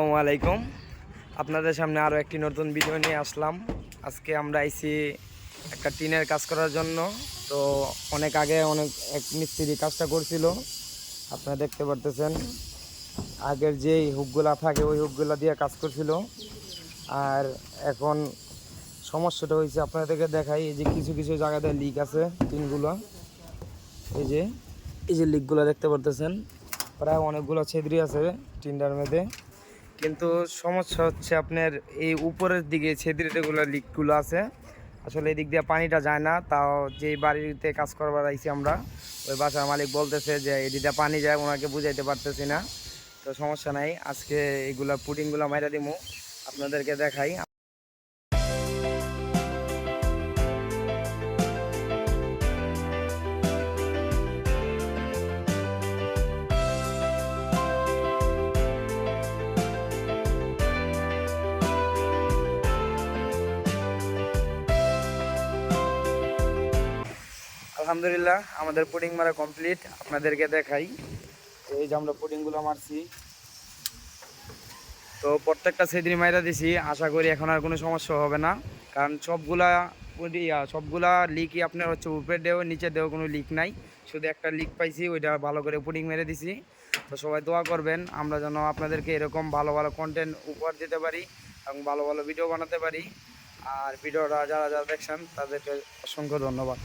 আসসালামু আলাইকুম। আপনাদের সামনে আরও একটি নতুন ভিডিও নিয়ে আসলাম। আজকে আমরা আইছি একটা টিনের কাজ করার জন্য। তো অনেক আগে এক মিস্ত্রি কাজটা করছিল, আপনারা দেখতে পারতেছেন। আগের যেই হুকগুলা থাকে ওই হুকগুলা দিয়ে কাজ করছিল। আর এখন সমস্যাটা হয়েছে, আপনাদেরকে দেখাই। এই যে কিছু কিছু জায়গাতে লিক আছে টিনগুলো, এই যে লিকগুলো দেখতে পারতেছেন। প্রায় অনেকগুলো ছেদরি আছে টিনটার মধ্যে। কিন্তু সমস্যা হচ্ছে আপনার এই উপরের দিকে ছেদরিগুলো লিকগুলো আছে। আসলে এই দিক দিয়ে পানিটা যায় না। তাও যে বাড়িতে কাজ করবার আইছি আমরা, ওই বাসার মালিক বলতেছে যে এদিকে পানি যায়, ওনাকে বুঝাইতে পারতেছি না। তো সমস্যা নাই, আজকে এইগুলা পুডিংগুলো মাইরা দিমু, আপনাদেরকে দেখাই। আলহামদুলিল্লাহ, আমাদের পুডিং মারা কমপ্লিট, আপনাদেরকে দেখাই। এই যে আমরা পুডিংগুলো মারছি, তো প্রত্যেকটা ছেদরি মাইরা দিছি। আশা করি এখন আর কোনো সমস্যা হবে না, কারণ সবগুলা লিকই আপনার হচ্ছে উপরের দেও নিচের দেও কোনো লিক নাই। শুধু একটা লিক পাইছি, ওইটা ভালো করে পুডিং মেরে দিছি। তো সবাই দোয়া করবেন আমরা যেন আপনাদেরকে এরকম ভালো ভালো কন্টেন্ট উপহার দিতে পারি এবং ভালো ভালো ভিডিও বানাতে পারি। আর ভিডিওটা যারা যারা দেখছেন তাদেরকে অসংখ্য ধন্যবাদ।